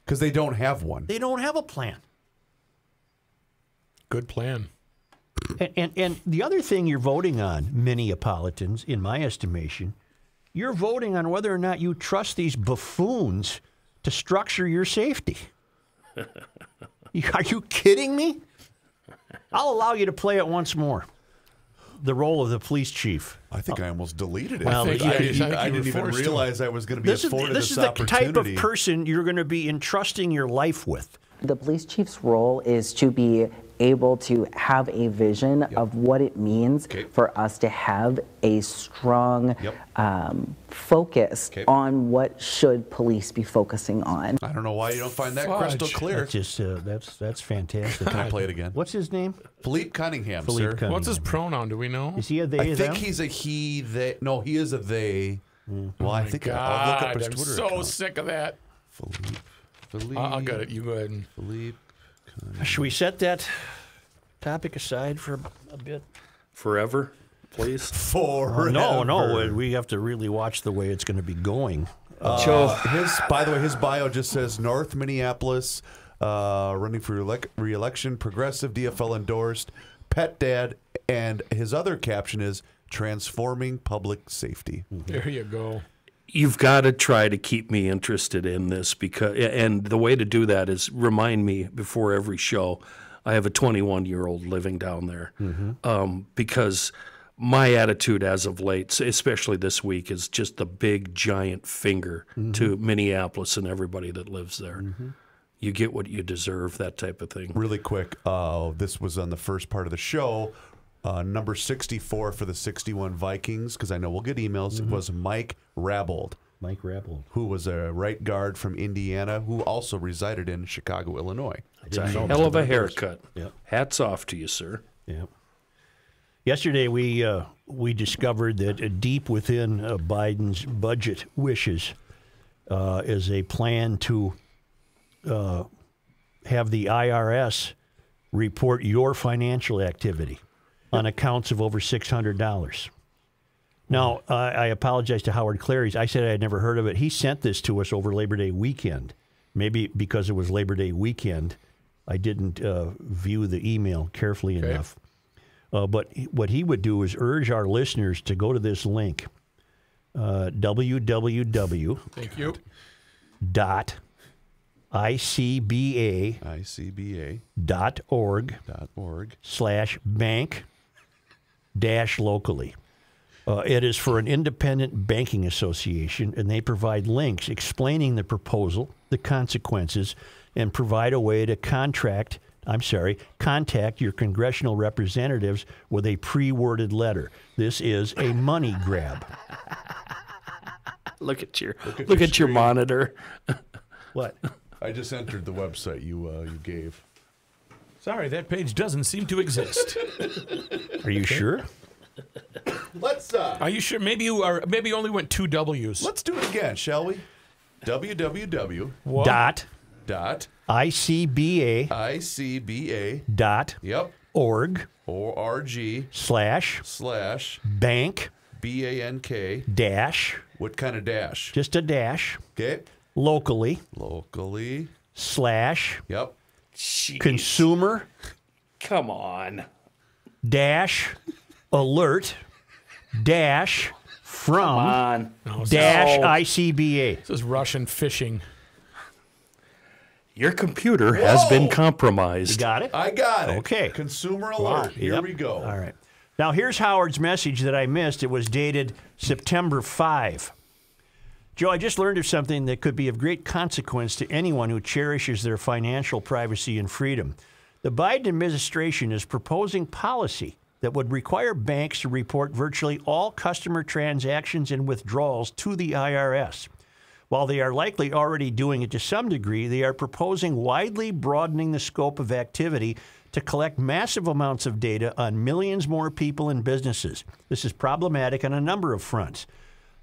S1: Because they don't have one.
S2: They don't have a plan.
S5: Good plan.
S2: And the other thing you're voting on, Minneapolitans, in my estimation, you're voting on whether or not you trust these buffoons to structure your safety. Are you kidding me? I'll allow you to play it once more. The role of the police chief.
S1: I think I almost deleted it.
S2: Well,
S1: I
S2: you
S1: didn't even realize I was going to be afforded this opportunity.
S2: This is the type of person you're going to be entrusting your life with.
S8: The police chief's role is to be able to have a vision of what it means for us to have a strong focus on what should police be focusing on.
S1: I don't know why you don't find that crystal clear.
S2: That's fantastic.
S1: Can I play it again?
S2: What's his name?
S1: Philippe Cunningham,
S2: Philippe
S1: sir.
S2: Cunningham.
S5: What's his pronoun? Do we know?
S2: Is he a they?
S1: I think
S2: them?
S1: he's a he, they. No, he is a they. Well, I think I'll look up his Twitter
S5: I'm so
S1: account.
S5: sick of that.
S1: Philippe.
S5: I'll get it. You go ahead.
S1: Philippe.
S2: Should we set that topic aside for a bit?
S4: Forever, please.
S1: Forever.
S2: No. We have to really watch the way it's going to be going.
S1: By the way, his bio just says North Minneapolis, running for re-election, progressive, DFL endorsed, pet dad, and his other caption is transforming public safety.
S5: There you go.
S4: You've got to try to keep me interested in this and the way to do that is remind me before every show. I have a 21-year-old living down there because my attitude as of late, especially this week, is just the big giant finger to Minneapolis and everybody that lives there. You get what you deserve, that type of thing.
S1: Really quick, this was on the first part of the show. Number 64 for the 61 Vikings, because I know we'll get emails, it was Mike Rabold.
S2: Mike Rabold.
S1: Who was a right guard from Indiana, who also resided in Chicago, Illinois.
S4: It's a hell of a haircut.
S2: Yep.
S4: Hats off to you, sir.
S2: Yeah. Yesterday, we discovered that deep within Biden's budget wishes is a plan to have the IRS report your financial activity on accounts of over $600. Now, I apologize to Howard Clary's. I said I had never heard of it. He sent this to us over Labor Day weekend. Maybe because it was Labor Day weekend, I didn't view the email carefully enough. But what he would do is urge our listeners to go to this link, www.icba.org/bank-locally. It is for an independent banking association, and they provide links explaining the proposal, the consequences, and provide a way to contact your congressional representatives with a pre-worded letter. This is a money grab.
S4: Look at your monitor.
S2: What?
S1: I just entered the website you gave.
S5: Sorry, that page doesn't seem to exist.
S2: Are you sure?
S1: Let's.
S5: Are you sure? Maybe you only went 2 W's.
S1: Let's do it again, shall we? www.
S2: dot
S1: Dot.
S2: ICBA.
S1: ICBA.
S2: Dot.
S1: Yep.
S2: Org.
S1: ORG.
S2: / bank.
S1: BANK.
S2: Dash.
S1: What kind of dash?
S2: Just a dash.
S1: Okay.
S2: Locally. /
S1: Yep.
S2: consumer.
S4: Come on.
S2: Dash. Alert. Dash. From.
S4: On.
S2: Dash
S4: No.
S2: ICBA.
S5: This is Russian fishing.
S4: Your computer has been compromised.
S2: You got it?
S1: I got it.
S2: Okay.
S1: Consumer alert. Here
S2: Yep.
S1: we go.
S2: All right. Now, here's Howard's message that I missed. It was dated September 5. Joe, I just learned of something that could be of great consequence to anyone who cherishes their financial privacy and freedom. The Biden administration is proposing policy that would require banks to report virtually all customer transactions and withdrawals to the IRS. While they are likely already doing it to some degree, they are proposing widely broadening the scope of activity to collect massive amounts of data on millions more people and businesses. This is problematic on a number of fronts.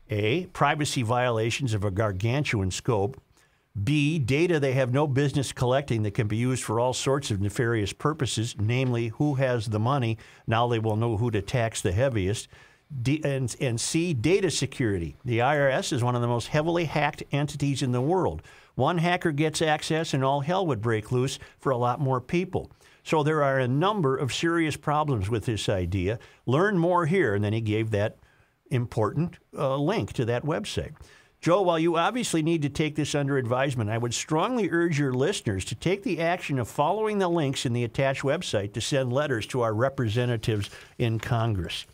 S2: A, privacy violations of a gargantuan scope. B, data they have no business collecting that can be used for all sorts of nefarious purposes, namely who has the money. Now they will know who to tax the heaviest. And C, data security. The IRS is one of the most heavily hacked entities in the world. One hacker gets access and all hell would break loose for a lot more people. So there are a number of serious problems with this idea. Learn more here. And then he gave that important link to that website. Joe, while you obviously need to take this under advisement, I would strongly urge your listeners to take the action of following the links in the attached website to send letters to our representatives in Congress.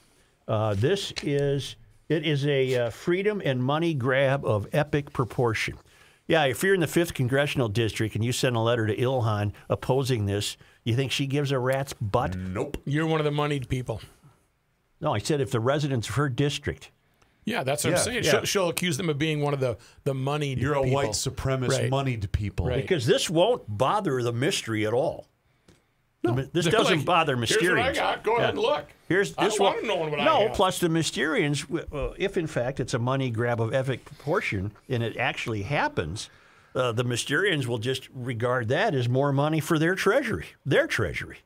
S2: It is a freedom and money grab of epic proportion. Yeah, if you're in the 5th Congressional District and you send a letter to Ilhan opposing this, you think she gives a rat's butt?
S1: Nope.
S5: You're one of the moneyed people.
S2: No, I said if the residents of her district.
S5: Yeah, that's what I'm saying.
S2: Yeah.
S5: She'll accuse them of being one of the moneyed
S1: You're a
S5: people.
S1: white supremacist, moneyed people.
S5: Right.
S2: Because this won't bother the mystery at all. No, this doesn't
S5: like,
S2: bother Mysterians.
S5: Here's what I got. Go ahead and look.
S2: I
S5: don't want to know what I
S2: No,
S5: have.
S2: plus the Mysterians, if in fact it's a money grab of epic proportion and it actually happens, the Mysterians will just regard that as more money for their treasury. Their treasury.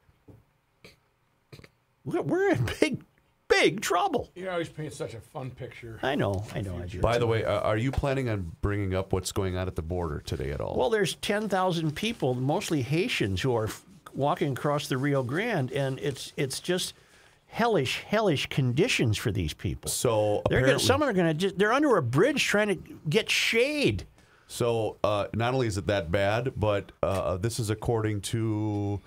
S2: We're in big trouble.
S5: You always paint such a fun picture.
S2: I know. I do.
S1: By the way, are you planning on bringing up what's going on at the border today at all?
S2: Well, there's 10,000 people, mostly Haitians, who are walking across the Rio Grande, and it's just hellish conditions for these people.
S1: So
S2: some are going to they're under a bridge trying to get shade.
S1: So not only is it that bad, but this is according to,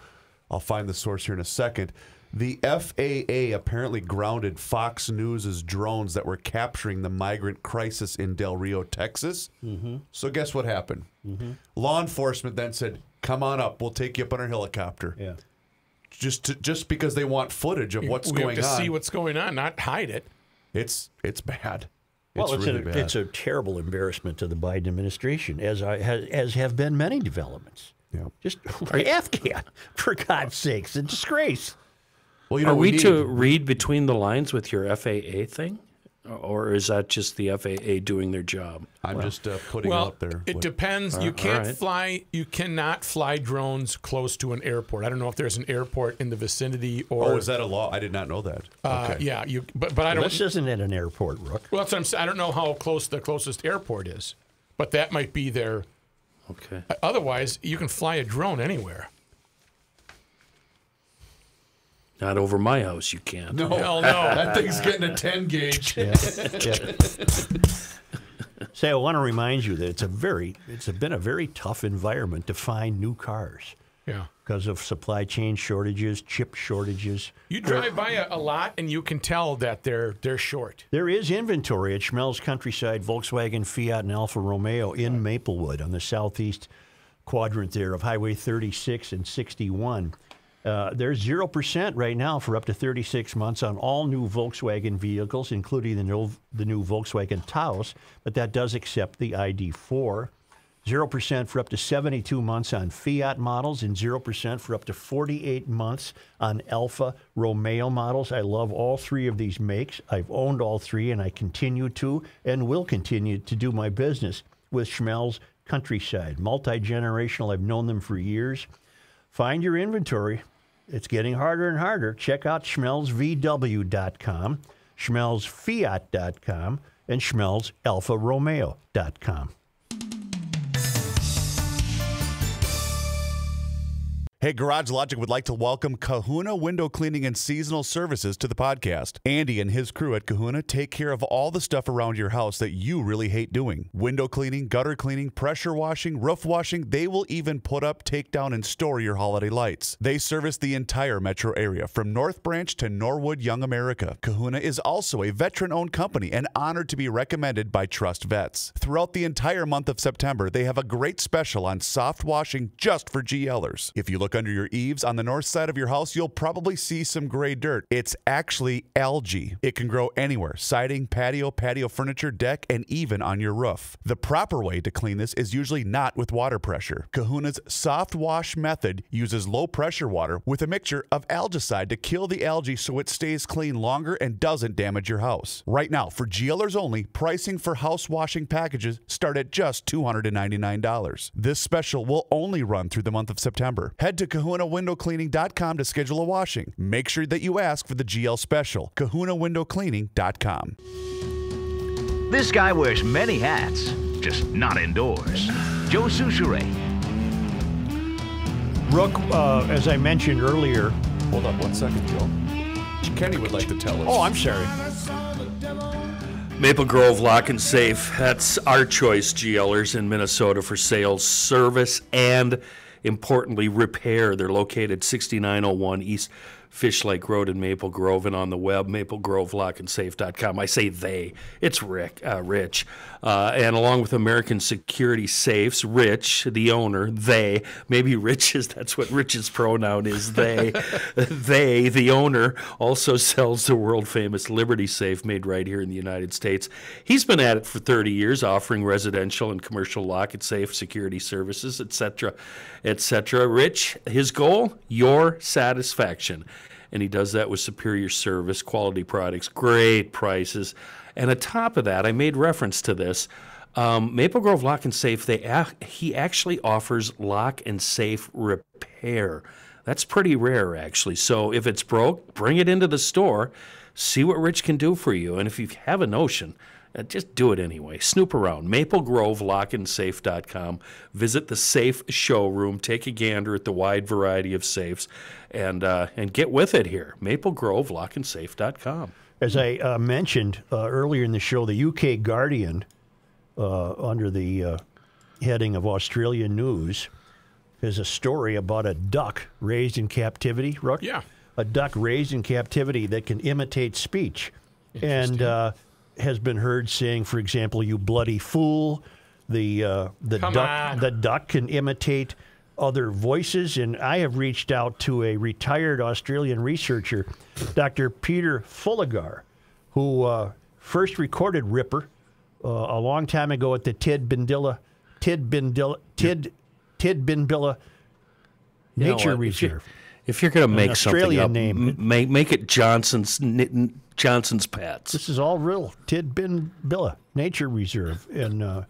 S1: I'll find the source here in a second. The FAA apparently grounded Fox News' drones that were capturing the migrant crisis in Del Rio, Texas. Mm-hmm. So guess what happened? Mm-hmm. Law enforcement then said, "Come on up, we'll take you up on our helicopter."
S2: Yeah.
S1: Just because they want footage of what's going on.
S5: We have to see what's going on, not hide it.
S1: It's bad.
S2: Well,
S1: it's really bad.
S2: It's a terrible embarrassment to the Biden administration, as have been many developments.
S1: Yeah.
S2: Just Afghan, for God's sakes, a disgrace.
S1: Well, you know,
S4: Are we to read between the lines with your FAA thing? Or is that just the FAA doing their job?
S1: I'm just putting out there.
S5: It depends. You can't fly. You cannot fly drones close to an airport. I don't know if there's an airport in the vicinity or.
S1: Oh, is that a law? I did not know that. Okay.
S5: Yeah, but I don't.
S2: This isn't at an airport, Rook.
S5: Well, that's what I'm saying. I don't know how close the closest airport is, but that might be there.
S4: Okay.
S5: Otherwise, you can fly a drone anywhere.
S4: Not over my house, you can't.
S1: No,
S5: Hell no.
S1: That thing's getting a 10 gauge.
S2: Say, I want to remind you that it's been a very tough environment to find new cars.
S5: Yeah.
S2: Because of supply chain shortages, chip shortages.
S5: You drive by a lot and you can tell that they're short.
S2: There is inventory at Schmelz Countryside, Volkswagen, Fiat, and Alfa Romeo in Maplewood on the southeast quadrant there of Highway 36 and 61. There's 0% right now for up to 36 months on all new Volkswagen vehicles, including the new Volkswagen Taos, but that does accept the ID4. 0% for up to 72 months on Fiat models and 0% for up to 48 months on Alfa Romeo models. I love all three of these makes. I've owned all three, and I continue to and will continue to do my business with Schmelz Countryside. Multi-generational. I've known them for years. Find your inventory. It's getting harder and harder. Check out SchmelzVW.com, SchmelzFiat.com, and SchmelzAlfaRomeo.com.
S1: Hey, Garage Logic would like to welcome Kahuna Window Cleaning and Seasonal Services to the podcast. Andy and his crew at Kahuna take care of all the stuff around your house that you really hate doing. Window cleaning, gutter cleaning, pressure washing, roof washing. They will even put up, take down, and store your holiday lights. They service the entire metro area from North Branch to Norwood, Young America. Kahuna is also a veteran-owned company and honored to be recommended by Trust Vets. Throughout the entire month of September, they have a great special on soft washing just for GLers. If you look under your eaves on the north side of your house, you'll probably see some gray dirt. It's actually algae. It can grow anywhere: siding, patio furniture, deck, and even on your roof. The proper way to clean this is usually not with water pressure. Kahuna's soft wash method uses low pressure water with a mixture of algicide to kill the algae so it stays clean longer and doesn't damage your house. Right now, for GLers only, pricing for house washing packages start at just $299. This special will only run through the month of September. Head to KahunaWindowCleaning.com to schedule a washing. Make sure that you ask for the GL special. KahunaWindowCleaning.com.
S9: This guy wears many hats, just not indoors. Joe Souchere.
S2: Rook, as I mentioned earlier.
S1: Hold up 1 second, Joe. Kenny would like to tell us.
S2: Oh, I'm sorry.
S4: Maple Grove Lock and Safe. That's our choice, GLers in Minnesota, for sales, service, and importantly, repair. They're located 6901 East Fish Lake Road in Maple Grove, and on the web, maplegrovelockandsafe.com. I say they. It's Rich. And along with American Security Safes, Rich, the owner, they. Maybe Rich is, that's what Rich's pronoun is, they. They, the owner, also sells the world-famous Liberty Safe made right here in the United States. He's been at it for 30 years, offering residential and commercial lock and safe security services, etc., etc. Rich, his goal? Your satisfaction. And he does that with superior service, quality products, great prices. And on top of that, I made reference to this, Maple Grove Lock and Safe, he actually offers lock and safe repair. That's pretty rare, actually. So if it's broke, bring it into the store, see what Rich can do for you. And if you have a notion, just do it anyway. Snoop around. MapleGroveLockandSafe.com. Visit the safe showroom. Take a gander at the wide variety of safes, and get with it here. MapleGroveLockandSafe.com.
S2: As I mentioned earlier in the show, the UK Guardian, under the heading of Australian News, has a story about a duck raised in captivity. Rook?
S5: Yeah.
S2: A duck raised in captivity that can imitate speech. And has been heard saying, for example, "You bloody fool." The duck can imitate other voices, and I have reached out to a retired Australian researcher, Dr. Peter Fulligar, who first recorded Ripper a long time ago at the Tidbinbilla Nature Reserve.
S4: If you're going to make something up,
S2: name.
S4: Make it Johnson's Pets.
S2: This is all real. Tidbinbilla Nature Reserve, and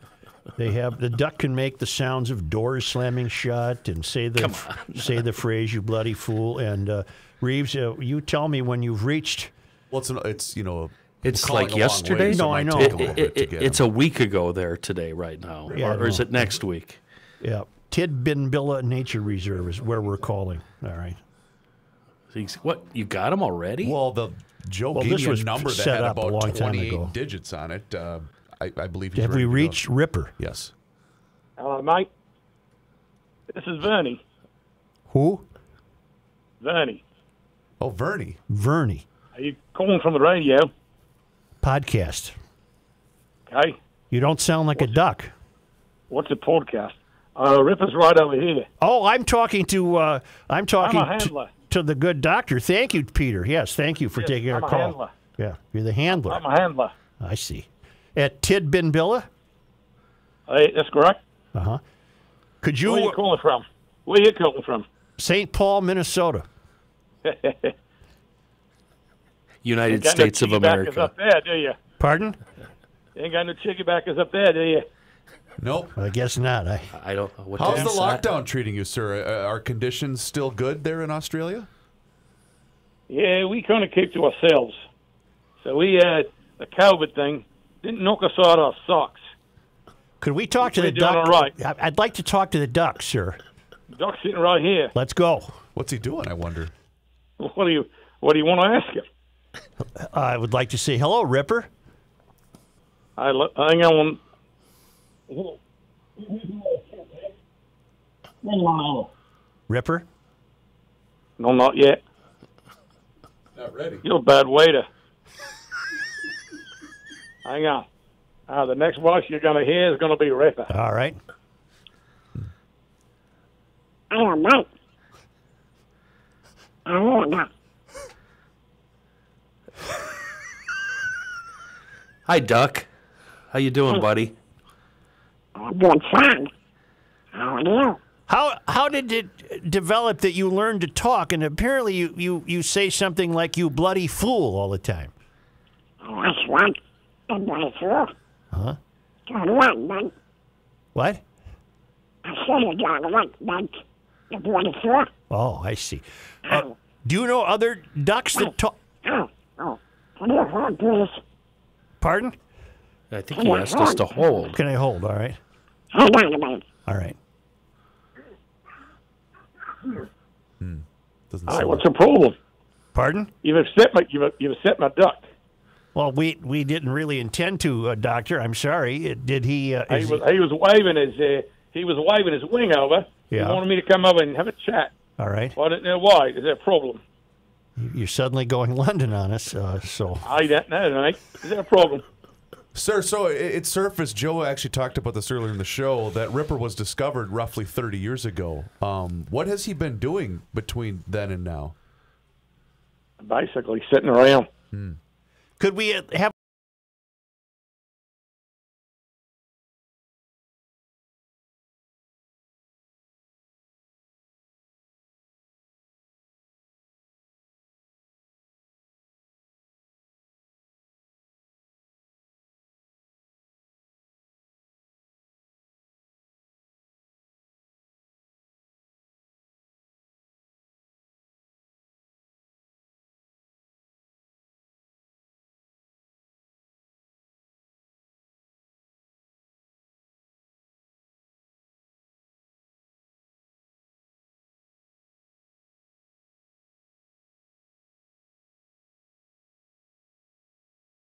S2: they have the duck can make the sounds of doors slamming shut and say the phrase "you bloody fool." And Reeves, you tell me when you've reached.
S1: Well, it's
S4: It's like yesterday.
S2: No, I know.
S4: It's a week ago there today, right now, or is it next week?
S2: Yeah, Tidbinbilla Nature Reserve is where we're calling. All right.
S4: What, you got them already?
S1: Well, Joe gave me a number that had about 28 digits on it. I believe he's
S2: Have we reached Ripper?
S1: Yes.
S6: Hello, mate. This is Vernie.
S2: Who?
S6: Vernie.
S1: Oh, Vernie.
S2: Vernie.
S6: Are you calling from the radio?
S2: Podcast.
S6: Okay.
S2: You don't sound like a duck.
S6: What's a podcast? Ripper's right over here.
S2: Oh, I'm talking to
S6: I'm a handler.
S2: to the good doctor. Thank you, Peter. Yes, thank you for taking our call.
S6: I'm a handler.
S2: Yeah, you're the handler.
S6: I'm a handler.
S2: I see. At Tidbinbilla?
S6: Hey, that's correct.
S2: Uh-huh. Could you...
S6: Where are you calling from? Where are you calling from?
S2: St. Paul, Minnesota.
S4: United States of America.
S6: Up there, do you?
S2: Pardon?
S6: You ain't got no chickenbackers up there, do you?
S1: Nope.
S2: I guess not.
S4: I don't know. What
S1: How's the
S4: that's not-
S1: lockdown treating you, sir? Are conditions still good there in Australia?
S10: Yeah, we kind of keep to ourselves. So we had the COVID thing. Didn't knock us out our socks.
S2: Could we talk to the
S10: We're doing
S2: duck?
S10: all right.
S2: I'd like to talk to the duck, sir.
S10: Doc's sitting right here.
S2: Let's go.
S1: What's he doing, I wonder?
S10: What do you want to ask him?
S2: I would like to say hello, Ripper.
S10: Hang on.
S2: Ripper?
S10: No, not yet.
S1: Not ready.
S10: You're a bad waiter. Hang on. The next voice you're going to hear is going to be Ripper.
S2: All right.
S11: I don't know. I don't know.
S4: Hi, Duck. How you doing, buddy?
S11: I'm doing fine. How are you?
S2: How did it develop that you learned to talk? And apparently you say something like "you bloody fool" all the time.
S11: Oh, that's right. The bloody fool.
S2: Huh?
S11: John what, bud?
S2: What?
S11: I said it, John what, bud? The bloody fool.
S2: Oh, I see. Do you know other ducks that talk?
S11: Oh. Can you hold, please?
S2: Pardon?
S4: I think he asked us to hold.
S2: Can I hold? All right.
S11: Hold on a minute.
S2: All right.
S1: Doesn't
S10: All right,
S1: sound
S10: what's the problem?
S2: Pardon?
S10: You've upset my duck.
S2: Well, we didn't really intend to, Doctor. I'm sorry. Did he?
S10: He was waving his wing over.
S2: Yeah.
S10: He wanted me to come over and have a chat.
S2: All right.
S10: Well, I didn't know why. Is there a problem?
S2: You're suddenly going London on us, so.
S10: I don't know, mate. Is there a problem?
S1: Sir, so it surfaced, Joe actually talked about this earlier in the show, that Ripper was discovered roughly 30 years ago. What has he been doing between then and now?
S10: Basically, sitting around.
S2: Could we have